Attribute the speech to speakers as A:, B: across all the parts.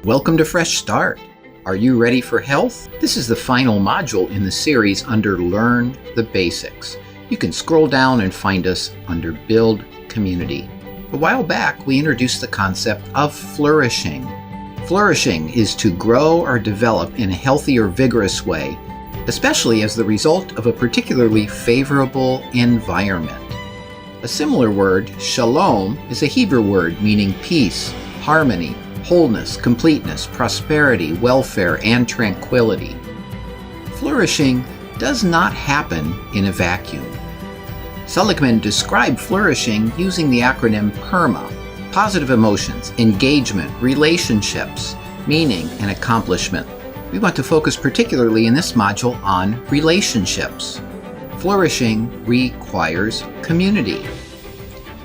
A: Welcome to Fresh Start. Are you ready for health? This is the final module in the series under Learn the Basics. You can scroll down and find us under Build Community. A while back, we introduced the concept of flourishing. Flourishing is to grow or develop in a healthy or vigorous way, especially as the result of a particularly favorable environment. A similar word, shalom, is a Hebrew word meaning peace, harmony, wholeness, completeness, prosperity, welfare, and tranquility. Flourishing does not happen in a vacuum. Seligman described flourishing using the acronym PERMA: positive emotions, engagement, relationships, meaning, and accomplishment. We want to focus particularly in this module on relationships. Flourishing requires community.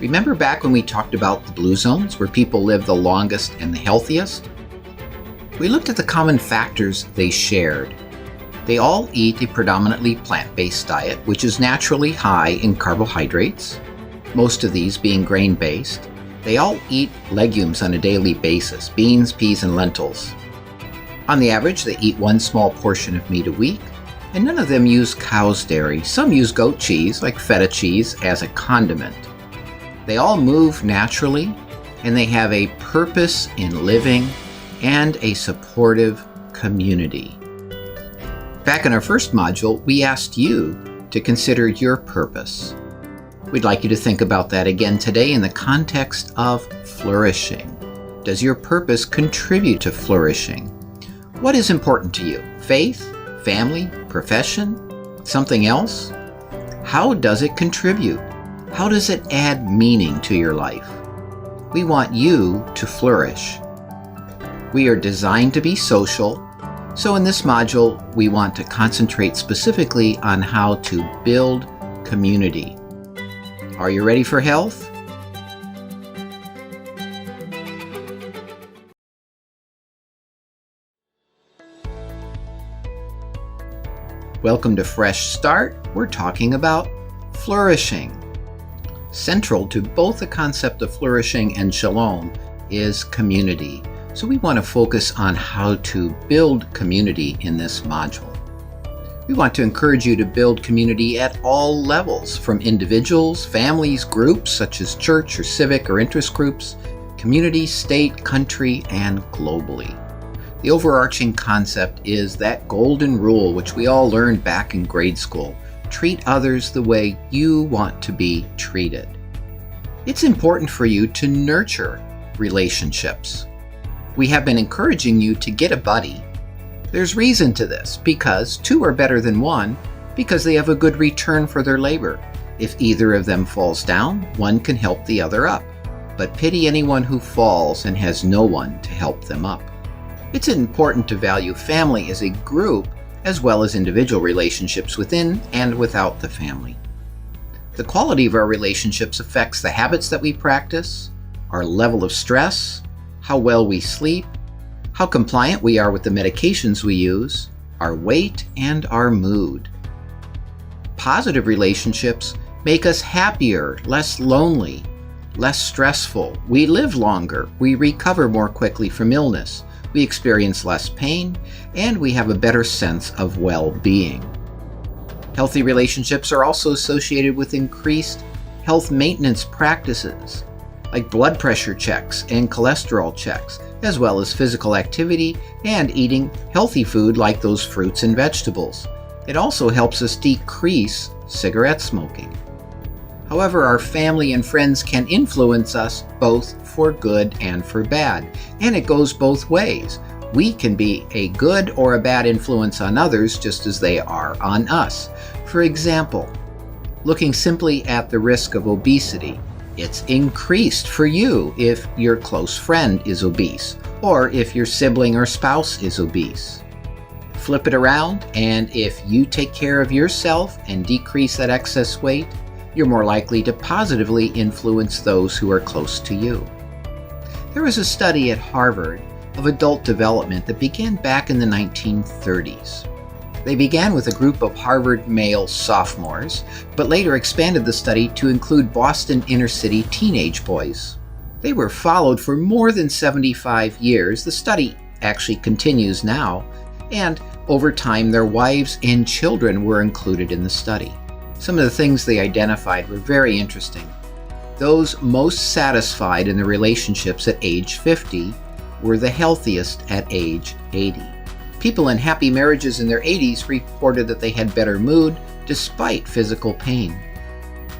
A: Remember back when we talked about the blue zones, where people live the longest and the healthiest? We looked at the common factors they shared. They all eat a predominantly plant-based diet, which is naturally high in carbohydrates, most of these being grain-based. They all eat legumes on a daily basis, beans, peas, and lentils. On the average, they eat one small portion of meat a week, and none of them use cow's dairy. Some use goat cheese, like feta cheese, as a condiment. They all move naturally, and they have a purpose in living and a supportive community. Back in our first module, we asked you to consider your purpose. We'd like you to think about that again today in the context of flourishing. Does your purpose contribute to flourishing? What is important to you? Faith, family, profession, something else? How does it contribute? How does it add meaning to your life? We want you to flourish. We are designed to be social, so in this module, we want to concentrate specifically on how to build community. Are you ready for health? Welcome to Fresh Start. We're talking about flourishing. Central to both the concept of flourishing and shalom is community. So we want to focus on how to build community in this module. We want to encourage you to build community at all levels, from individuals, families, groups such as church or civic or interest groups, community, state, country, and globally. The overarching concept is that golden rule which we all learned back in grade school: treat others the way you want to be treated. It's important for you to nurture relationships. We have been encouraging you to get a buddy. There's reason to this, because two are better than one, because they have a good return for their labor. If either of them falls down, one can help the other up. But pity anyone who falls and has no one to help them up. It's important to value family as a group, as well as individual relationships within and without the family. The quality of our relationships affects the habits that we practice, our level of stress, how well we sleep, how compliant we are with the medications we use, our weight, and our mood. Positive relationships make us happier, less lonely, less stressful. We live longer, we recover more quickly from illness, we experience less pain, and we have a better sense of well-being. Healthy relationships are also associated with increased health maintenance practices, like blood pressure checks and cholesterol checks, as well as physical activity and eating healthy food like those fruits and vegetables. It also helps us decrease cigarette smoking. However, our family and friends can influence us both for good and for bad, and it goes both ways. We can be a good or a bad influence on others just as they are on us. For example, looking simply at the risk of obesity, it's increased for you if your close friend is obese, or if your sibling or spouse is obese. Flip it around, and if you take care of yourself and decrease that excess weight, you're more likely to positively influence those who are close to you. There was a study at Harvard of adult development that began back in the 1930s. They began with a group of Harvard male sophomores, but later expanded the study to include Boston inner-city teenage boys. They were followed for more than 75 years. The study actually continues now, and over time their wives and children were included in the study. Some of the things they identified were very interesting. Those most satisfied in their relationships at age 50 were the healthiest at age 80. People in happy marriages in their 80s reported that they had better mood despite physical pain.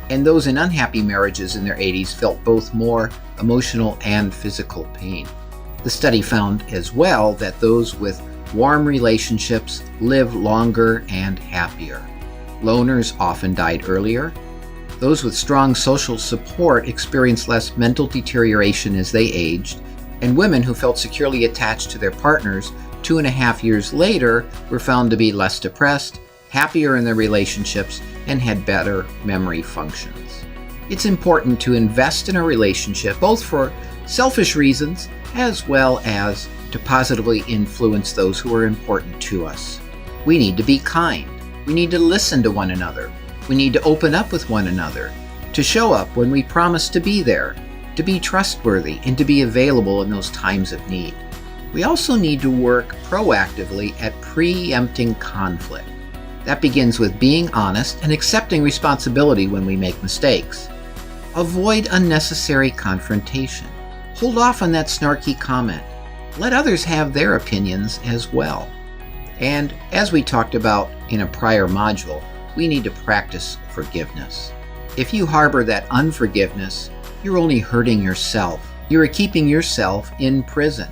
A: And those in unhappy marriages in their 80s felt both more emotional and physical pain. The study found as well that those with warm relationships live longer and happier. Loners often died earlier. Those with strong social support experienced less mental deterioration as they aged, and women who felt securely attached to their partners 2.5 years later were found to be less depressed, happier in their relationships, and had better memory functions. It's important to invest in a relationship both for selfish reasons as well as to positively influence those who are important to us. We need to be kind. We need to listen to one another. We need to open up with one another, to show up when we promise to be there, to be trustworthy, and to be available in those times of need. We also need to work proactively at preempting conflict. That begins with being honest and accepting responsibility when we make mistakes. Avoid unnecessary confrontation. Hold off on that snarky comment. Let others have their opinions as well. And as we talked about in a prior module, we need to practice forgiveness. If you harbor that unforgiveness, you're only hurting yourself. You are keeping yourself in prison.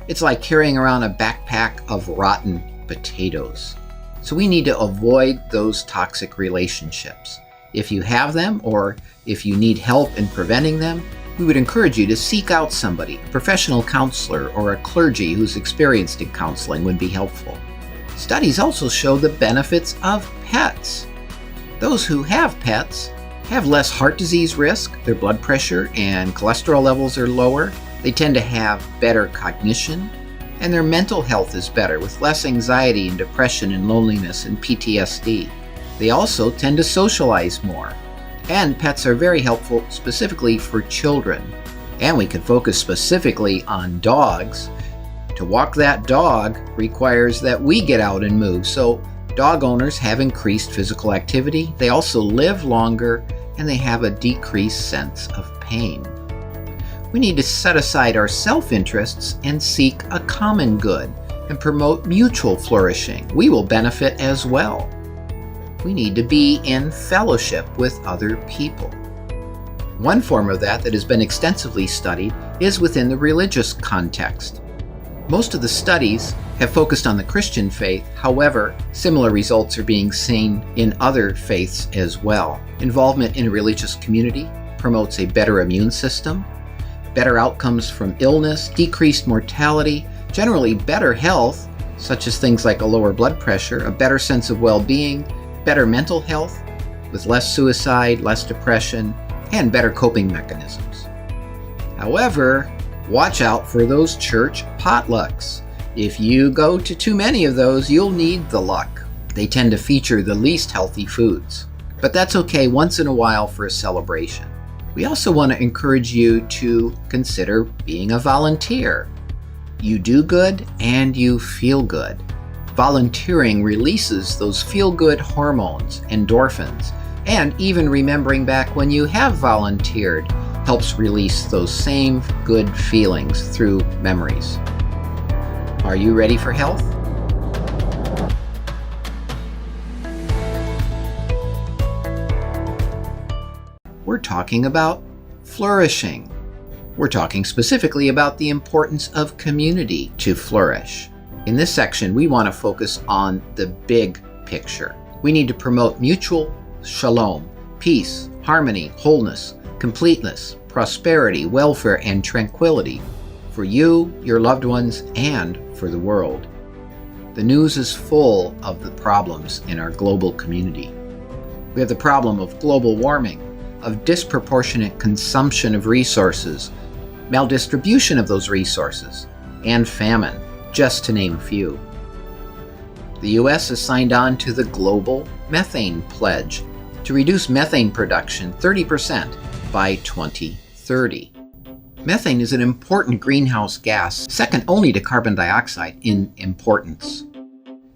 A: It's like carrying around a backpack of rotten potatoes. So we need to avoid those toxic relationships. If you have them, or if you need help in preventing them, we would encourage you to seek out somebody. A professional counselor or a clergy who's experienced in counseling would be helpful. Studies also show the benefits of pets. Those who have pets have less heart disease risk, their blood pressure and cholesterol levels are lower, they tend to have better cognition, and their mental health is better with less anxiety and depression and loneliness and PTSD. They also tend to socialize more. And pets are very helpful specifically for children. And we can focus specifically on dogs. To walk that dog requires that we get out and move. So dog owners have increased physical activity. They also live longer and they have a decreased sense of pain. We need to set aside our self-interests and seek a common good and promote mutual flourishing. We will benefit as well. We need to be in fellowship with other people. One form of that has been extensively studied is within the religious context. Most of the studies have focused on the Christian faith. However, similar results are being seen in other faiths as well. Involvement in a religious community promotes a better immune system, better outcomes from illness, decreased mortality, generally better health, such as things like a lower blood pressure, a better sense of well-being, better mental health with less suicide, less depression, and better coping mechanisms. However, watch out for those church potlucks. If you go to too many of those, you'll need the luck. They tend to feature the least healthy foods. But that's okay once in a while for a celebration. We also want to encourage you to consider being a volunteer. You do good and you feel good. Volunteering releases those feel-good hormones, endorphins, and even remembering back when you have volunteered helps release those same good feelings through memories. Are you ready for health? We're talking about flourishing. We're talking specifically about the importance of community to flourish. In this section, we want to focus on the big picture. We need to promote mutual shalom, peace, harmony, wholeness, completeness, prosperity, welfare, and tranquility for you, your loved ones, and for the world. The news is full of the problems in our global community. We have the problem of global warming, of disproportionate consumption of resources, maldistribution of those resources, and famine, just to name a few. The U.S. has signed on to the Global Methane Pledge to reduce methane production 30% by 2030. Methane is an important greenhouse gas, second only to carbon dioxide in importance.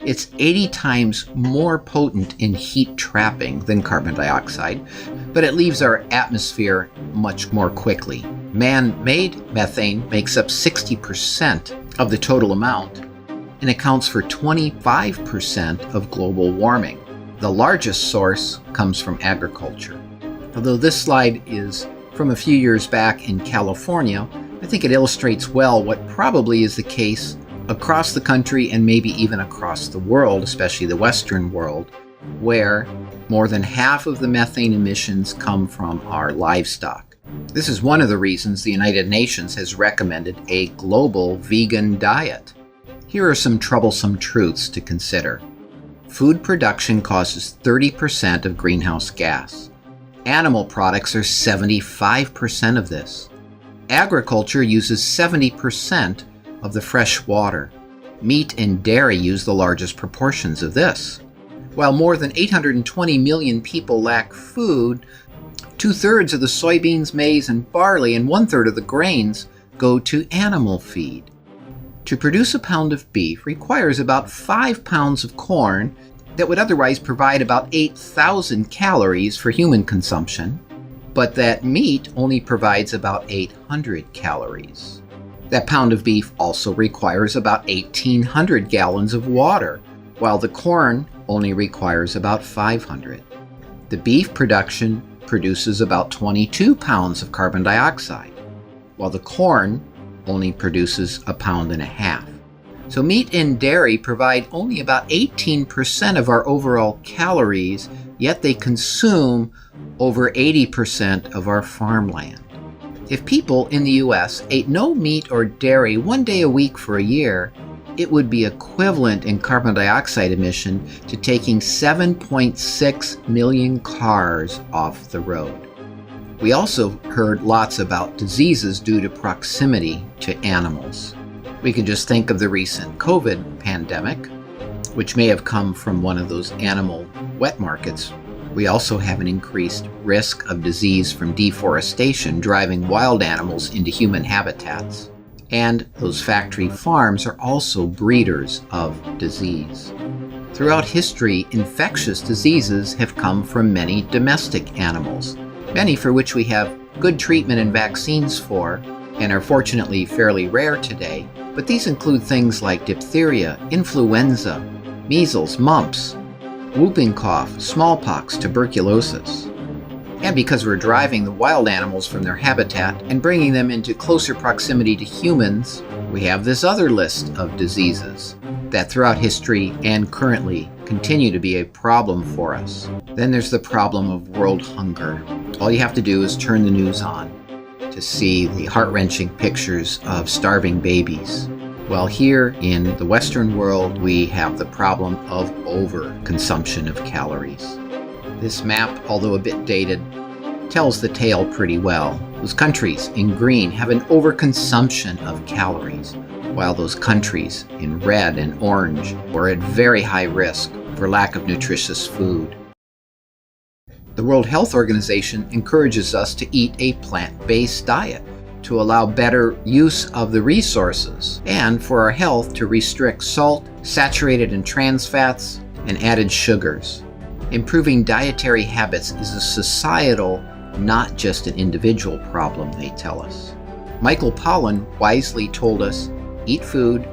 A: It's 80 times more potent in heat trapping than carbon dioxide, but it leaves our atmosphere much more quickly. Man-made methane makes up 60% of the total amount and accounts for 25% of global warming. The largest source comes from agriculture. Although this slide is from a few years back in California, I think it illustrates well what probably is the case across the country and maybe even across the world, especially the Western world, where more than half of the methane emissions come from our livestock. This is one of the reasons the United Nations has recommended a global vegan diet. Here are some troublesome truths to consider. Food production causes 30% of greenhouse gas. Animal products are 75% of this. Agriculture uses 70% of the fresh water. Meat and dairy use the largest proportions of this. While more than 820 million people lack food, 2/3 of the soybeans, maize, and barley, and 1/3 of the grains go to animal feed. To produce a pound of beef requires about 5 pounds of corn that would otherwise provide about 8,000 calories for human consumption, but that meat only provides about 800 calories. That pound of beef also requires about 1,800 gallons of water, while the corn only requires about 500. The beef production produces about 22 pounds of carbon dioxide, while the corn only produces 1.5 pounds. So meat and dairy provide only about 18% of our overall calories, yet they consume over 80% of our farmland. If people in the US ate no meat or dairy 1 day a week for a year, it would be equivalent in carbon dioxide emission to taking 7.6 million cars off the road. We also heard lots about diseases due to proximity to animals. We can just think of the recent COVID pandemic, which may have come from one of those animal wet markets. We also have an increased risk of disease from deforestation driving wild animals into human habitats. And those factory farms are also breeders of disease. Throughout history, infectious diseases have come from many domestic animals, many for which we have good treatment and vaccines for, and are fortunately fairly rare today. But these include things like diphtheria, influenza, measles, mumps, whooping cough, smallpox, tuberculosis. And because we're driving the wild animals from their habitat and bringing them into closer proximity to humans, we have this other list of diseases that throughout history and currently continue to be a problem for us. Then there's the problem of world hunger. All you have to do is turn the news on to see the heart-wrenching pictures of starving babies. While here in the Western world, we have the problem of overconsumption of calories. This map, although a bit dated, tells the tale pretty well. Those countries in green have an overconsumption of calories, while those countries in red and orange are at very high risk for lack of nutritious food. The World Health Organization encourages us to eat a plant-based diet to allow better use of the resources and for our health to restrict salt, saturated and trans fats, and added sugars. Improving dietary habits is a societal, not just an individual problem, they tell us. Michael Pollan wisely told us, eat food,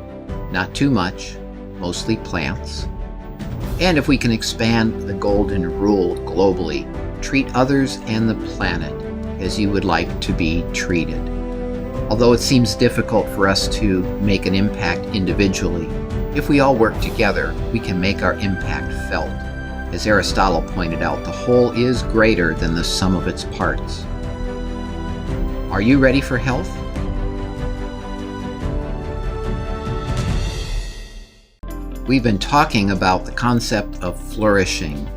A: not too much, mostly plants. And if we can expand the golden rule globally, treat others and the planet as you would like to be treated. Although it seems difficult for us to make an impact individually, if we all work together, we can make our impact felt. As Aristotle pointed out, the whole is greater than the sum of its parts. Are you ready for health? We've been talking about the concept of flourishing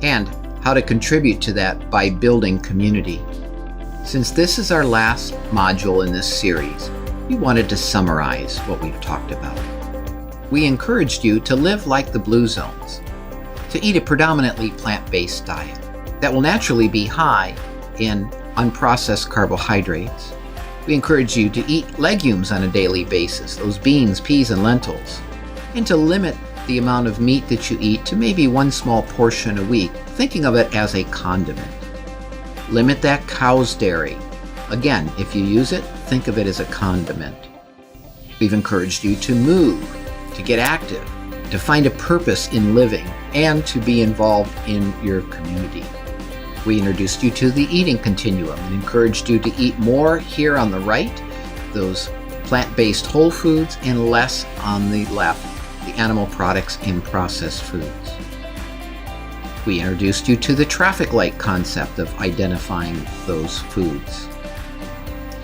A: and how to contribute to that by building community. Since this is our last module in this series, we wanted to summarize what we've talked about. We encouraged you to live like the blue zones, to eat a predominantly plant-based diet that will naturally be high in unprocessed carbohydrates, We encourage you to eat legumes on a daily basis, those beans, peas, and lentils, and to limit the amount of meat that you eat to maybe one small portion a week, thinking of it as a condiment. Limit that cow's dairy. Again, if you use it, think of it as a condiment. We've encouraged you to move, to get active, to find a purpose in living, and to be involved in your community. We introduced you to the eating continuum and encouraged you to eat more here on the right, those plant-based whole foods, and less on the left, the animal products and processed foods. We introduced you to the traffic light concept of identifying those foods.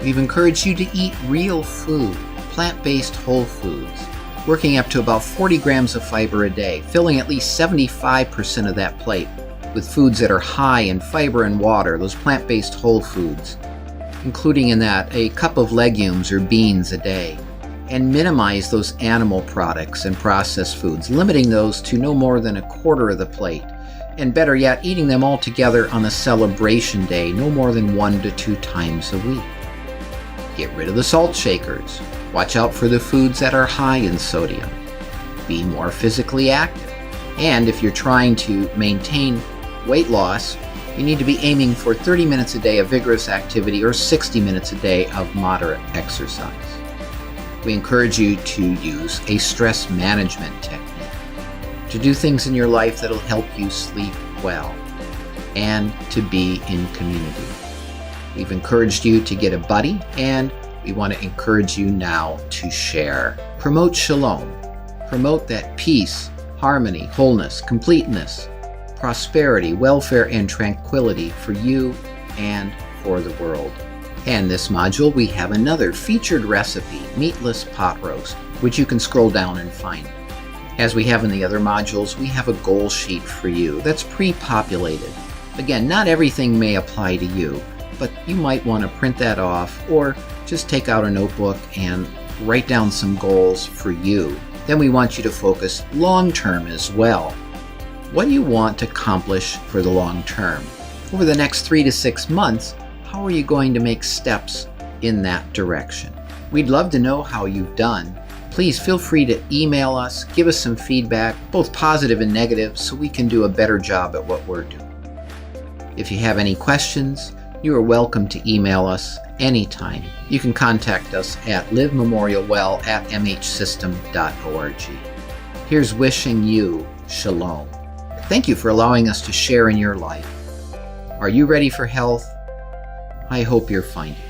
A: We've encouraged you to eat real food, plant-based whole foods, working up to about 40 grams of fiber a day, filling at least 75% of that plate with foods that are high in fiber and water, those plant-based whole foods, including in that a cup of legumes or beans a day, and minimize those animal products and processed foods, limiting those to no more than a quarter of the plate, and better yet, eating them all together on a celebration day, no more than 1 to 2 times a week. Get rid of the salt shakers. Watch out for the foods that are high in sodium. Be more physically active. And if you're trying to maintain weight loss, you need to be aiming for 30 minutes a day of vigorous activity or 60 minutes a day of moderate exercise. We encourage you to use a stress management technique, to do things in your life that'll help you sleep well, and to be in community. We've encouraged you to get a buddy, and we want to encourage you now to share. Promote shalom. Promote that peace, harmony, wholeness, completeness, prosperity, welfare, and tranquility for you and for the world. And this module, we have another featured recipe, meatless pot roast, which you can scroll down and find. As we have in the other modules, we have a goal sheet for you that's pre-populated. Again, not everything may apply to you, but you might want to print that off or just take out a notebook and write down some goals for you. Then we want you to focus long-term as well. What do you want to accomplish for the long term? Over the next 3 to 6 months, how are you going to make steps in that direction? We'd love to know how you've done. Please feel free to email us, give us some feedback, both positive and negative, so we can do a better job at what we're doing. If you have any questions, you are welcome to email us anytime. You can contact us at livememorialwell@mhsystem.org. Here's wishing you shalom. Thank you for allowing us to share in your life. Are you ready for health? I hope you're finding it.